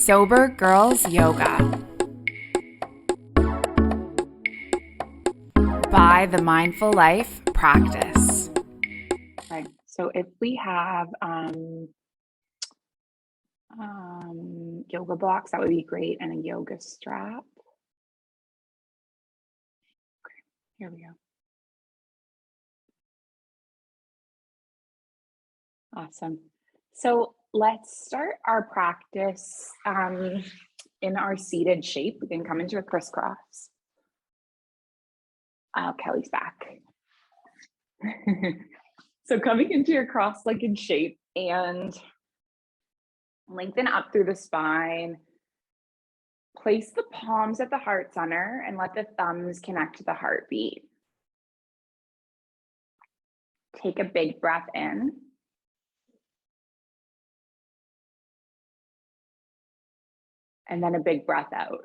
Sober Girls Yoga by the Mindful Life Practice. Okay, so if we have yoga blocks, that would be great, and a yoga strap. Okay, here we go. Awesome. So let's start our practice in our seated shape. We can come into a crisscross. Kelly's back. So coming into your cross-legged shape and lengthen up through the spine. Place the palms at the heart center and let the thumbs connect to the heartbeat. Take a big breath in. And then a big breath out.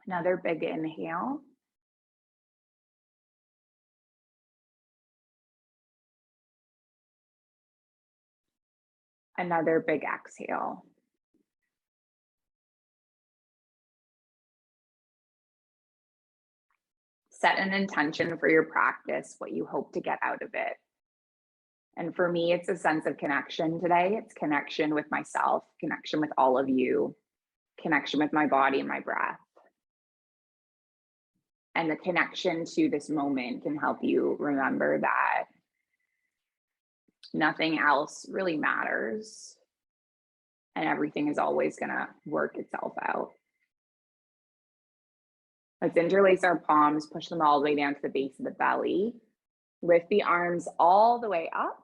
Another big inhale. Another big exhale. Set an intention for your practice, what you hope to get out of it. And for me, it's a sense of connection today. It's connection with myself, connection with all of you, connection with my body and my breath. And the connection to this moment can help you remember that nothing else really matters and everything is always going to work itself out. Let's interlace our palms, push them all the way down to the base of the belly. Lift the arms all the way up.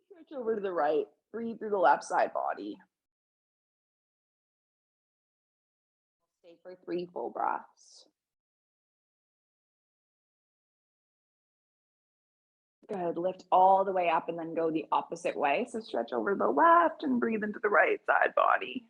Stretch over to the right. Breathe through the left side body. Stay for 3 full breaths. Good. Lift all the way up and then go the opposite way. So stretch over the left and breathe into the right side body.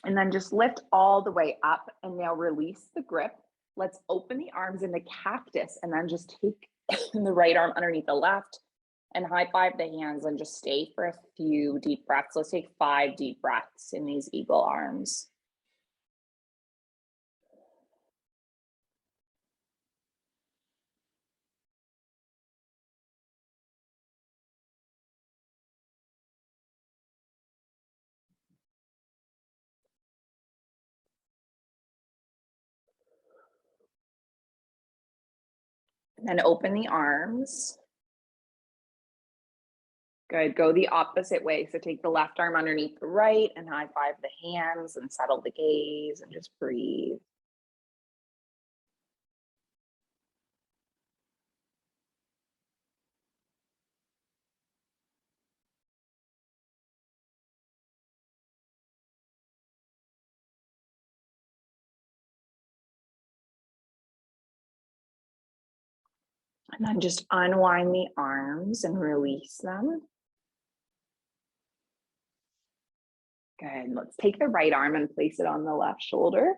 And then just lift all the way up and now release the grip. Let's open the arms into cactus and then just take the right arm underneath the left and high five the hands and just stay for a few deep breaths. Let's take 5 deep breaths in these eagle arms. And then open the arms. Good. Go the opposite way. So take the left arm underneath the right and high five the hands and settle the gaze and just breathe. And then just unwind the arms and release them. Good. Let's take the right arm and place it on the left shoulder.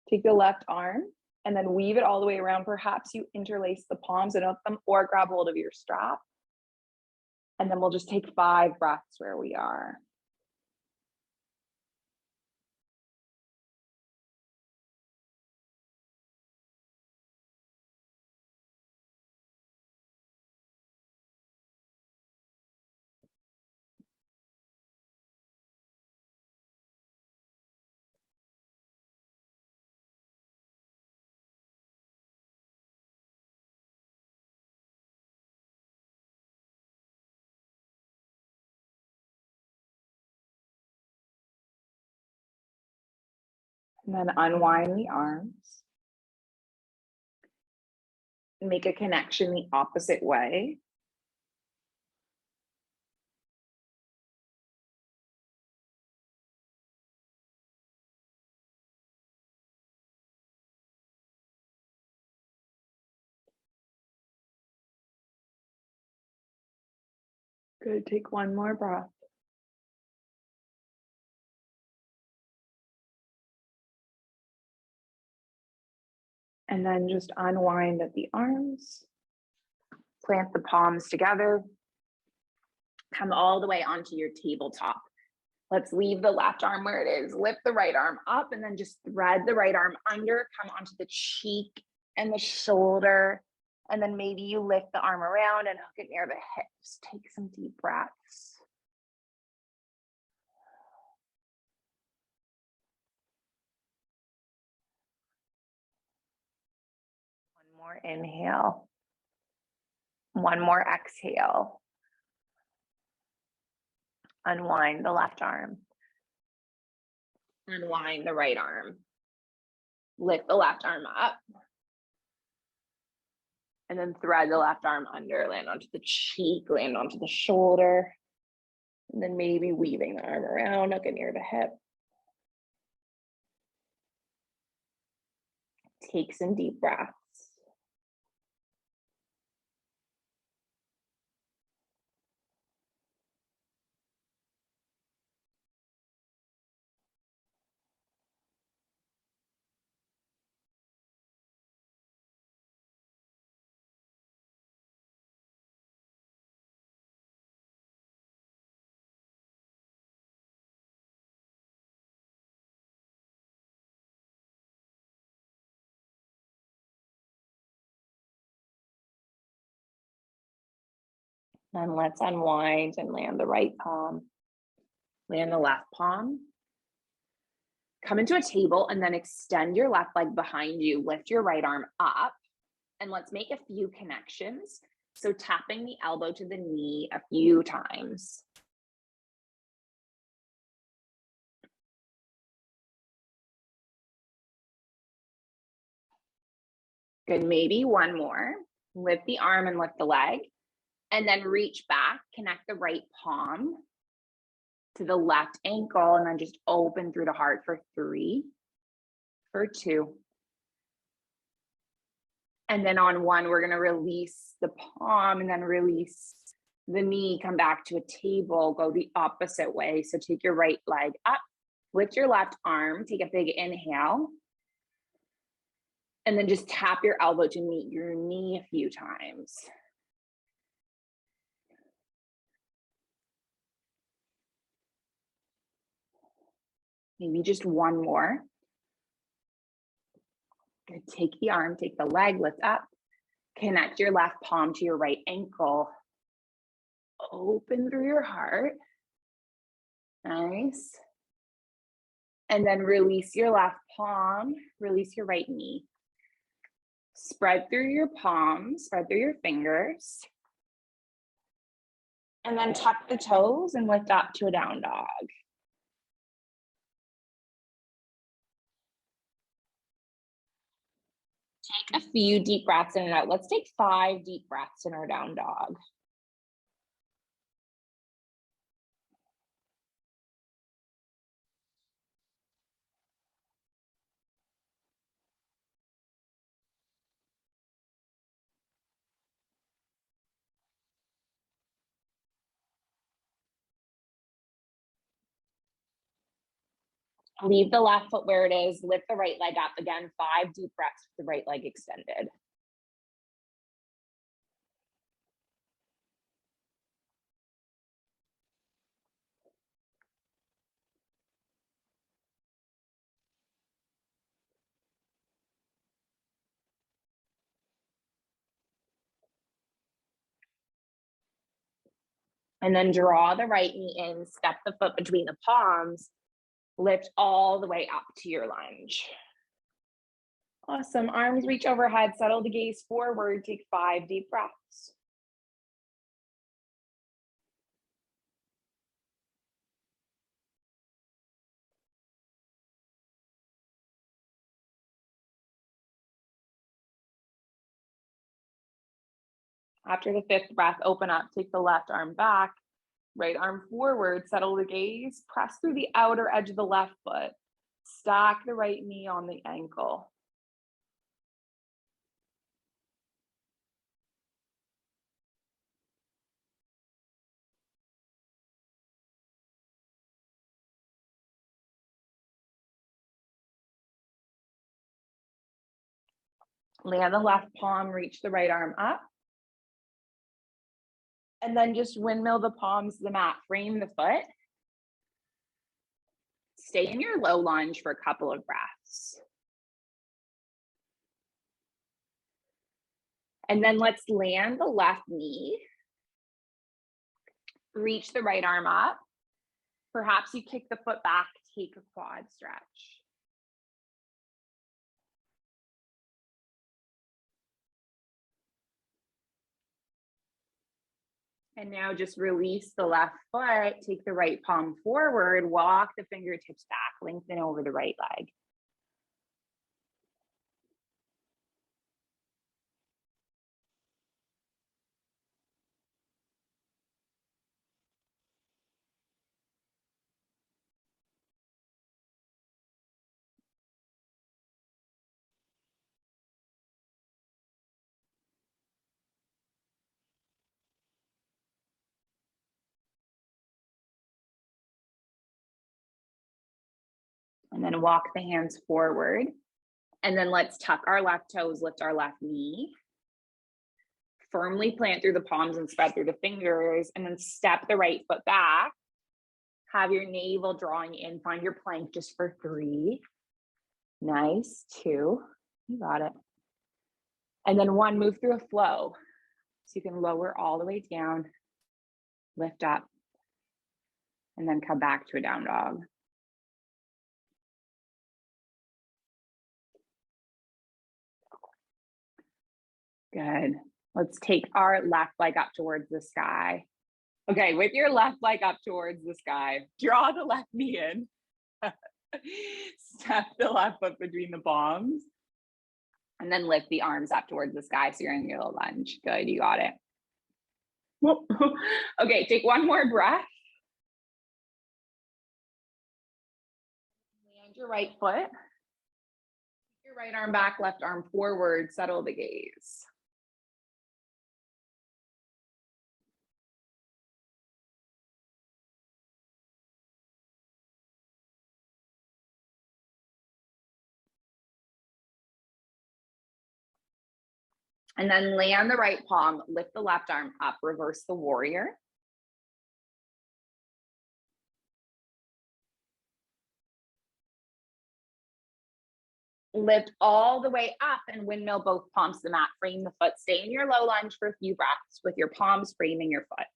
Take the left arm and then weave it all the way around. Perhaps you interlace the palms and up them or grab hold of your strap. And then we'll just take 5 breaths where we are. And then unwind the arms. Make a connection the opposite way. Good. Take one more breath. And then just unwind at the arms. Plant the palms together. Come all the way onto your tabletop. Let's leave the left arm where it is. Lift the right arm up and then just thread the right arm under. Come onto the cheek and the shoulder. And then maybe you lift the arm around and hook it near the hips. Take some deep breaths. One more inhale. One more exhale. Unwind the left arm. Unwind the right arm. Lift the left arm up. And then thread the left arm under, land onto the cheek, land onto the shoulder. And then maybe weaving the arm around, hook it near the hip. Take some deep breaths. Then let's unwind and land the right palm. Land the left palm. Come into a table and then extend your left leg behind you. Lift your right arm up. And let's make a few connections. So tapping the elbow to the knee a few times. Good, maybe one more. Lift the arm and lift the leg. And then reach back, connect the right palm to the left ankle, and then just open through the heart for 3, for 2. And then on 1, we're gonna release the palm and then release the knee, come back to a table, go the opposite way. So take your right leg up, lift your left arm, take a big inhale. And then just tap your elbow to meet your knee a few times. Maybe just one more. Good. Take the arm, take the leg, lift up. Connect your left palm to your right ankle. Open through your heart. Nice. And then release your left palm, release your right knee. Spread through your palms, spread through your fingers. And then tuck the toes and lift up to a down dog. Take a few deep breaths in and out. Let's take 5 deep breaths in our down dog. Leave the left foot where it is, lift the right leg up. Again, 5 deep breaths with the right leg extended. And then draw the right knee in, step the foot between the palms, lift all the way up to your lunge. Awesome, arms reach overhead, settle the gaze forward, take 5 deep breaths. After the 5th breath, open up, take the left arm back, right arm forward, settle the gaze, press through the outer edge of the left foot, stack the right knee on the ankle. Land the left palm, reach the right arm up. And then just windmill the palms to the mat, frame the foot. Stay in your low lunge for a couple of breaths. And then let's land the left knee. Reach the right arm up. Perhaps you kick the foot back, take a quad stretch. And now just release the left foot, take the right palm forward, walk the fingertips back, lengthen over the right leg. And then walk the hands forward. And then let's tuck our left toes, lift our left knee. Firmly plant through the palms and spread through the fingers, and then step the right foot back. Have your navel drawing in, find your plank just for 3. Nice, 2, you got it. And then 1, move through a flow. So you can lower all the way down, lift up, and then come back to a down dog. Good. Let's take our left leg up towards the sky. Okay, with your left leg up towards the sky, draw the left knee in. Step the left foot between the palms. And then lift the arms up towards the sky so you're in your little lunge. Good, you got it. Okay, take 1 more breath. Land your right foot. Take your right arm back, left arm forward, settle the gaze. And then land the right palm, lift the left arm up, reverse the warrior. Lift all the way up and windmill both palms to the mat. Frame the foot, stay in your low lunge for a few breaths with your palms framing your foot.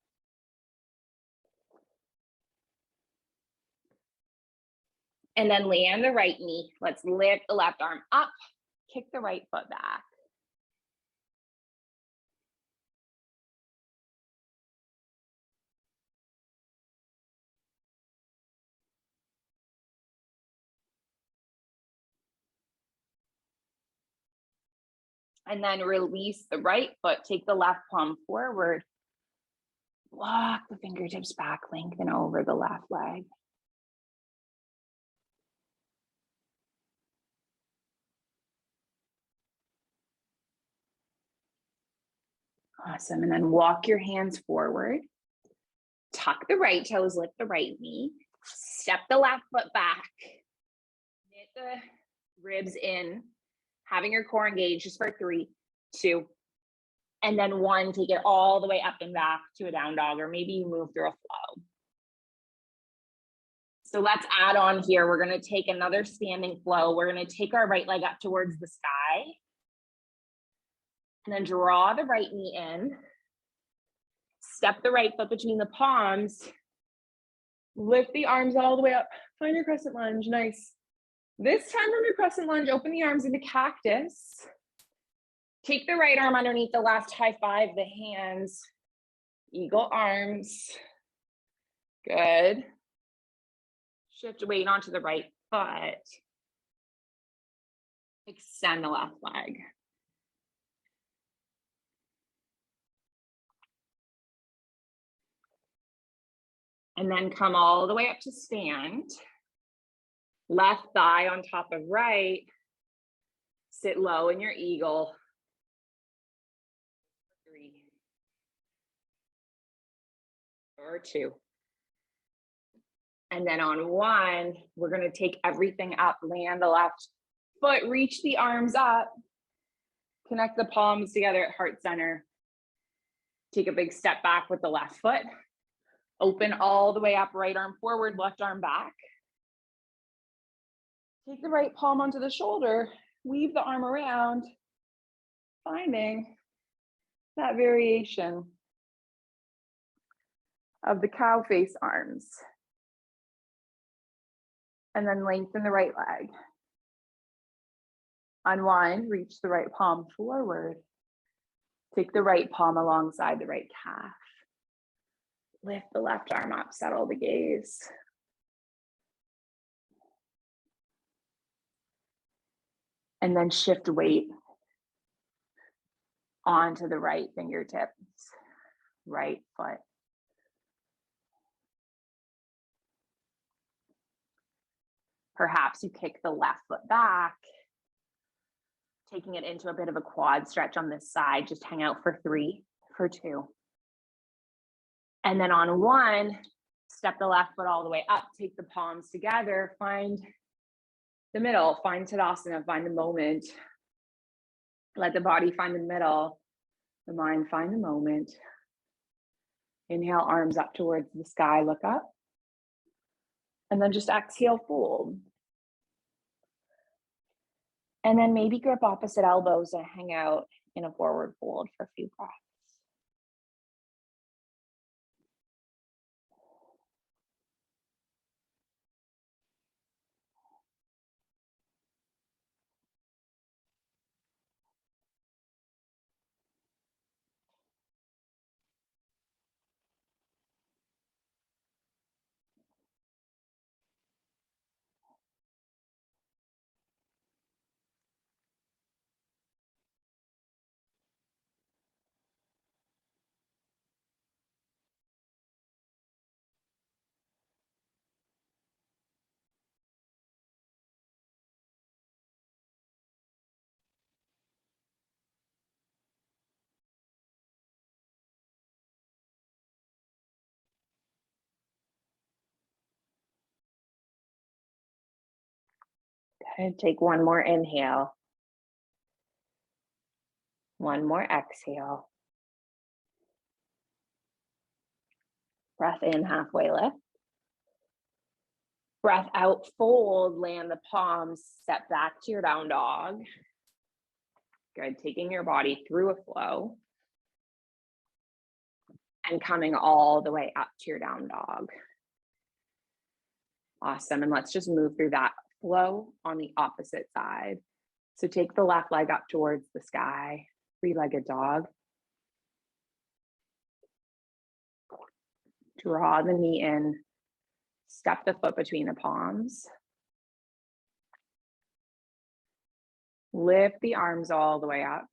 And then land the right knee. Let's lift the left arm up, kick the right foot back. And then release the right foot, take the left palm forward. Walk the fingertips back, lengthen over the left leg. Awesome, and then walk your hands forward. Tuck the right toes, lift the right knee. Step the left foot back. Knit the ribs in, having your core engaged just for 3, 2, and then 1, take it all the way up and back to a down dog, or maybe you move through a flow. So let's add on here. We're going to take another standing flow. We're going to take our right leg up towards the sky. And then draw the right knee in. Step the right foot between the palms. Lift the arms all the way up. Find your crescent lunge. Nice. This time from your crescent lunge, open the arms into cactus. Take the right arm underneath the left, high five the hands. Eagle arms. Good. Shift weight onto the right foot. Extend the left leg. And then come all the way up to stand. Left thigh on top of right. Sit low in your eagle. 3 or 2. And then on 1, we're going to take everything up, land the left foot, reach the arms up, Connect the palms together at heart center. Take a big step back with the left foot. Open all the way up, right arm forward, left arm back. Take the right palm onto the shoulder, weave the arm around, finding that variation of the cow face arms. And then lengthen the right leg. Unwind, reach the right palm forward. Take the right palm alongside the right calf. Lift the left arm up, settle the gaze. And then shift weight onto the right fingertips, right foot. Perhaps you kick the left foot back, taking it into a bit of a quad stretch on this side. Just hang out for 3, for 2. And then on 1, step the left foot all the way up, take the palms together, find the middle, find Tadasana, find the moment. Let the body find the middle, the mind find the moment. Inhale, arms up towards the sky, look up. And then just exhale, fold. And then maybe grip opposite elbows and hang out in a forward fold for a few breaths. Okay, take one more inhale. One more exhale. Breath in, halfway lift. Breath out, fold, land the palms, step back to your down dog. Good, taking your body through a flow. And coming all the way up to your down dog. Awesome, and let's just move through that flow on the opposite side. So take the left leg up towards the sky, 3-legged dog. Draw the knee in, step the foot between the palms. Lift the arms all the way up.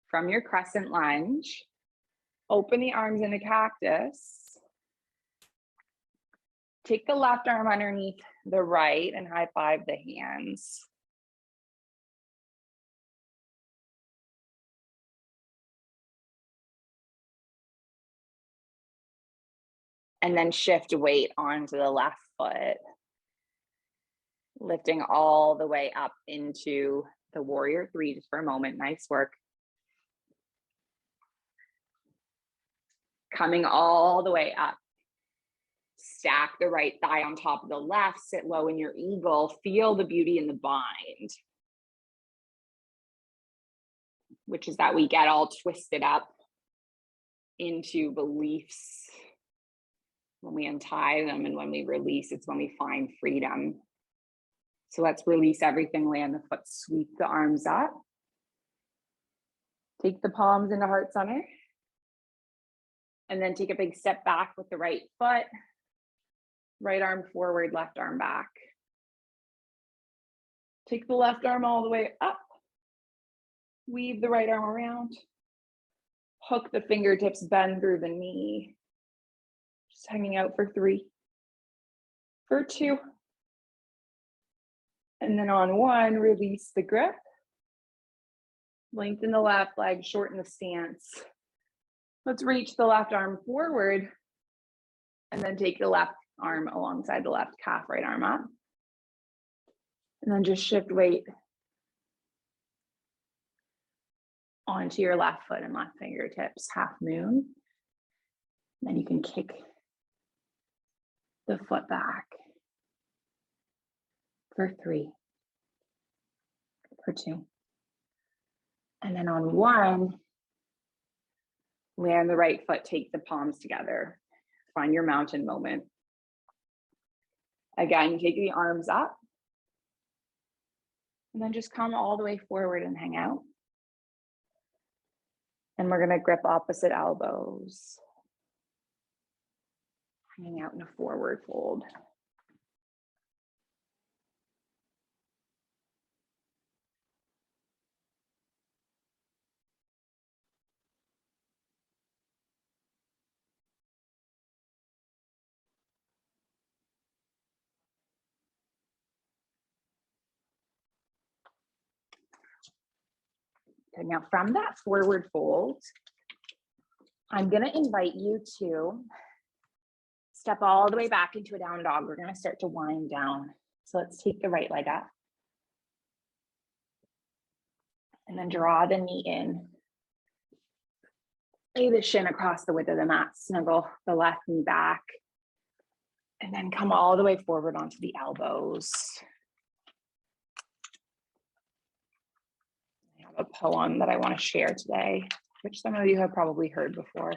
From your crescent lunge, open the arms into cactus. Take the left arm underneath the right and high five the hands. And then shift weight onto the left foot. Lifting all the way up into the warrior 3 just for a moment. Nice work. Coming all the way up. Stack the right thigh on top of the left, sit low in your eagle, feel the beauty in the bind. Which is that we get all twisted up into beliefs. When we untie them and when we release, it's when we find freedom. So let's release everything, land the foot, sweep the arms up. Take the palms into heart center. And then take a big step back with the right foot. Right arm forward, left arm back. Take the left arm all the way up. Weave the right arm around. Hook the fingertips, bend through the knee. Just hanging out for 3, for 2. And then on 1, release the grip. Lengthen the left leg, shorten the stance. Let's reach the left arm forward and then take the left arm alongside the left calf, right arm up. And then just shift weight onto your left foot and left fingertips, half moon. Then you can kick the foot back for 3, for 2. And then on 1, land the right foot, take the palms together. Find your mountain moment. Again, take the arms up. And then just come all the way forward and hang out. And we're going to grip opposite elbows. Hanging out in a forward fold. Okay, now from that forward fold, I'm going to invite you to step all the way back into a down dog. We're going to start to wind down. So let's take the right leg up. And then draw the knee in. Lay the shin across the width of the mat. Snuggle the left knee back. And then come all the way forward onto the elbows. I have a poem that I want to share today, which some of you have probably heard before.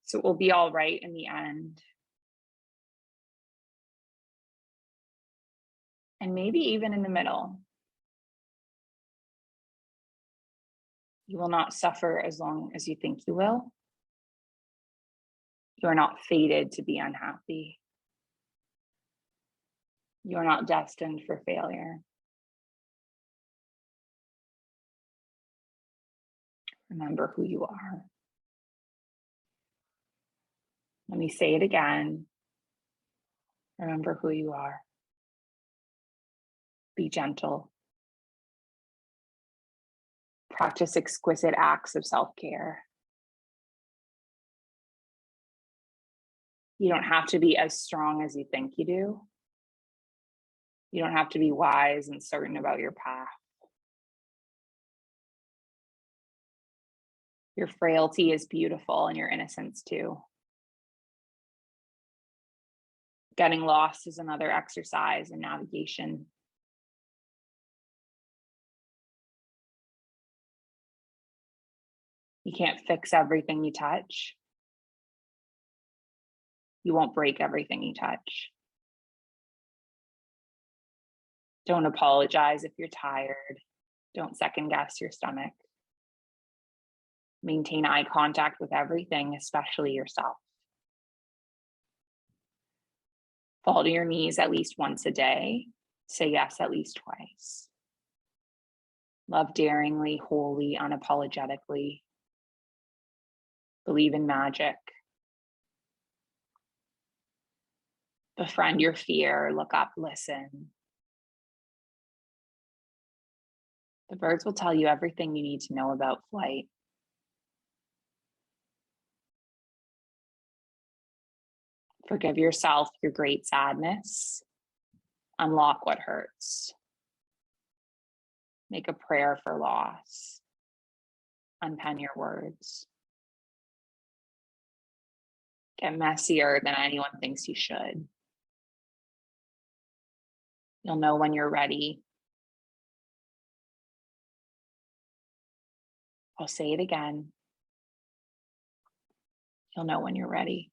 So it will be all right in the end. And maybe even in the middle. You will not suffer as long as you think you will. You are not fated to be unhappy. You are not destined for failure. Remember who you are. Let me say it again. Remember who you are. Be gentle. Practice exquisite acts of self-care. You don't have to be as strong as you think you do. You don't have to be wise and certain about your path. Your frailty is beautiful and your innocence too. Getting lost is another exercise in navigation. You can't fix everything you touch. You won't break everything you touch. Don't apologize if you're tired. Don't second guess your stomach. Maintain eye contact with everything, especially yourself. Fall to your knees at least once a day. Say yes at least twice. Love daringly, wholly, unapologetically. Believe in magic. Befriend your fear, look up, listen. The birds will tell you everything you need to know about flight. Forgive yourself your great sadness. Unlock what hurts. Make a prayer for loss. Unpen your words. Get messier than anyone thinks you should. You'll know when you're ready. I'll say it again. You'll know when you're ready.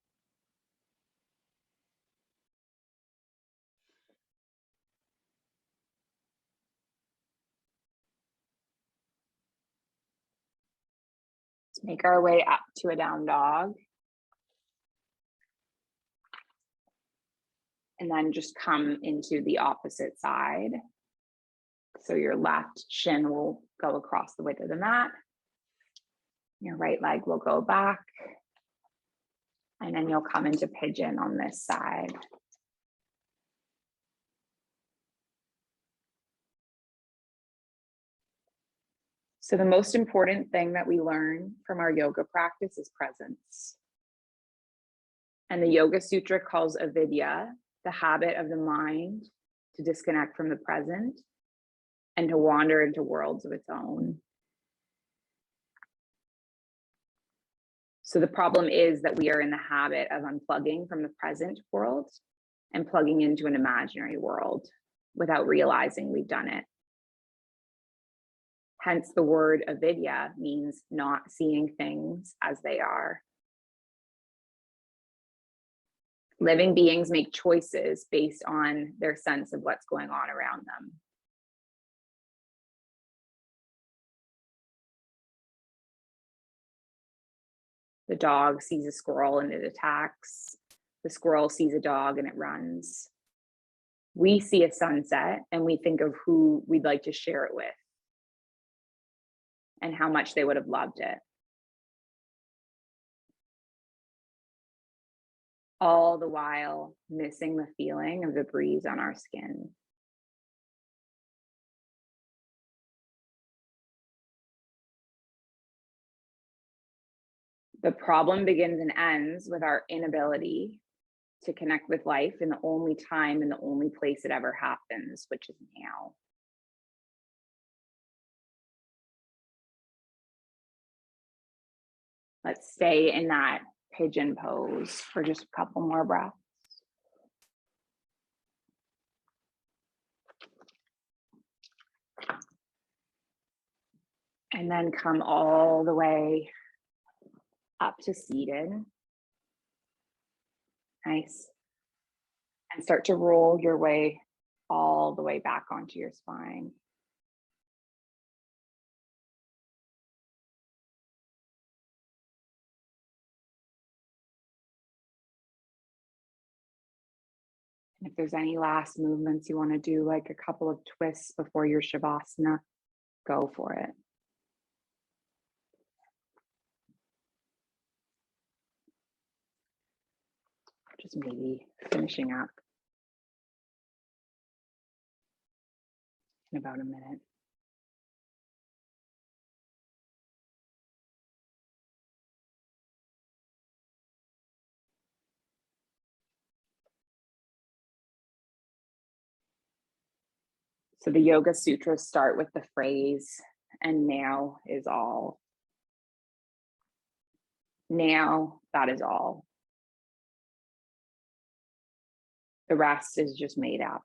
Let's make our way up to a down dog. And then just come into the opposite side. So your left shin will go across the width of the mat. Your right leg will go back. And then you'll come into pigeon on this side. So the most important thing that we learn from our yoga practice is presence. And the Yoga Sutra calls avidya the habit of the mind to disconnect from the present and to wander into worlds of its own. So the problem is that we are in the habit of unplugging from the present world and plugging into an imaginary world without realizing we've done it. Hence, the word avidya means not seeing things as they are. Living beings make choices based on their sense of what's going on around them. The dog sees a squirrel and it attacks. The squirrel sees a dog and it runs. We see a sunset and we think of who we'd like to share it with and how much they would have loved it. All the while missing the feeling of the breeze on our skin. The problem begins and ends with our inability to connect with life in the only time and the only place it ever happens, which is now. Let's stay in that pigeon pose for just a couple more breaths. And then come all the way up to seated. Nice. And start to roll your way all the way back onto your spine. And if there's any last movements you want to do, like a couple of twists before your Shavasana, go for it. Just maybe finishing up in about a minute. So the Yoga Sutras start with the phrase, and now is all. Now, that is all. The rest is just made up.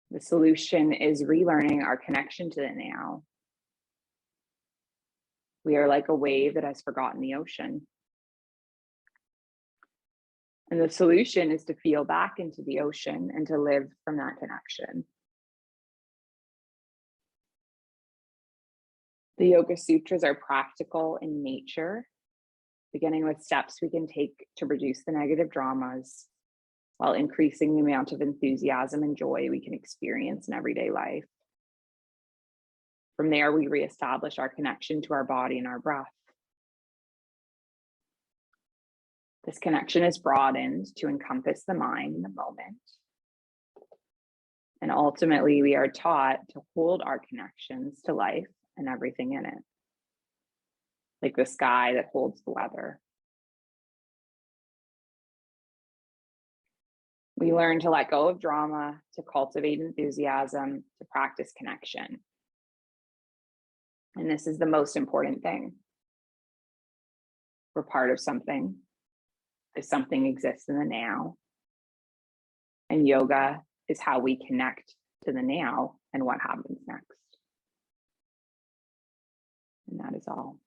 The solution is relearning our connection to the now. We are like a wave that has forgotten the ocean. And the solution is to feel back into the ocean and to live from that connection. The Yoga Sutras are practical in nature, beginning with steps we can take to reduce the negative dramas while increasing the amount of enthusiasm and joy we can experience in everyday life. From there, we reestablish our connection to our body and our breath. This connection is broadened to encompass the mind in the moment. And ultimately, we are taught to hold our connections to life and everything in it, like the sky that holds the weather. We learn to let go of drama, to cultivate enthusiasm, to practice connection. And this is the most important thing. We're part of something. If something exists in the now. And yoga is how we connect to the now and what happens next. And that is all.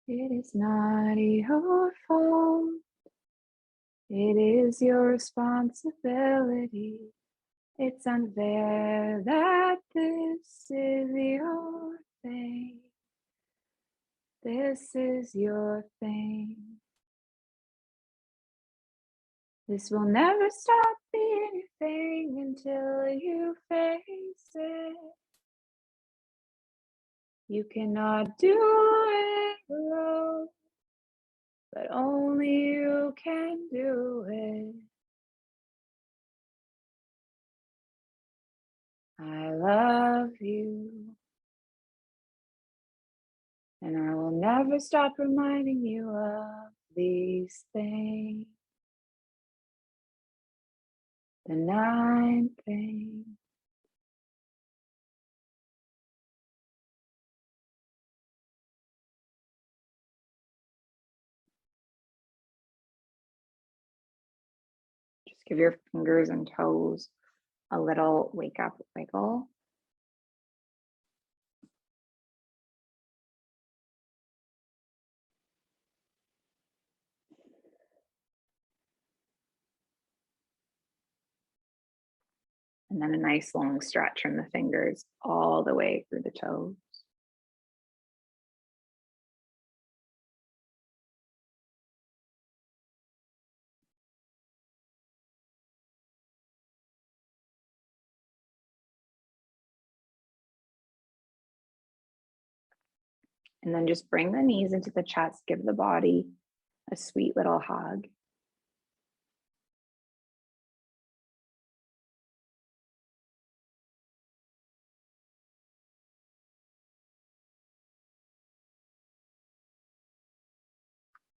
It is not your fault. It is your responsibility. It's unfair that this is your thing. This is your thing. This will never stop being your thing until you face it. You cannot do it alone, but only you can do it. I love you, and I will never stop reminding you of these things. The 9 things. Just give your fingers and toes a little wake up wiggle. And then a nice long stretch from the fingers all the way through the toes. And then just bring the knees into the chest, give the body a sweet little hug.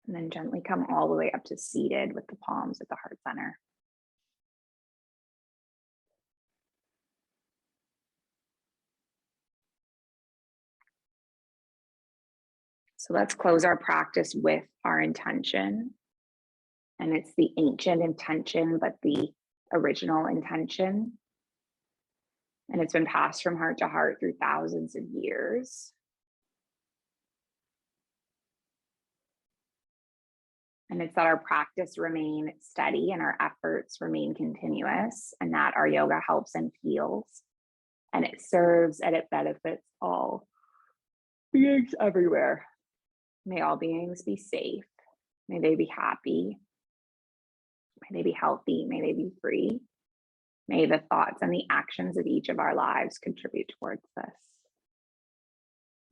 And then gently come all the way up to seated with the palms at the heart center. So let's close our practice with our intention. And it's the ancient intention, but the original intention. And it's been passed from heart to heart through thousands of years. And it's that our practice remain steady and our efforts remain continuous, and that our yoga helps and heals, and it serves and it benefits all beings everywhere. May all beings be safe. May they be happy. May they be healthy. May they be free. May the thoughts and the actions of each of our lives contribute towards this.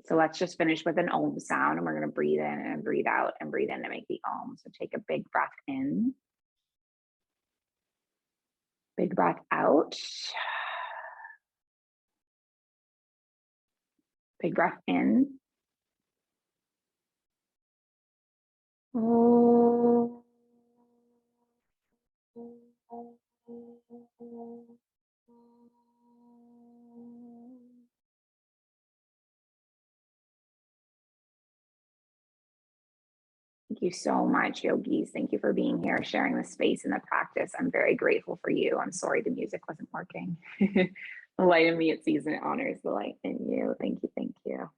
So let's just finish with an Om sound, and we're going to breathe in and breathe out and breathe in to make the Om. So take a big breath in. Big breath out. Big breath in. Oh. Thank you so much, yogis. Thank you for being here, sharing the space and the practice. I'm very grateful for you. I'm sorry the music wasn't working. The light in me, it sees and it honors the light in you. Thank you. Thank you.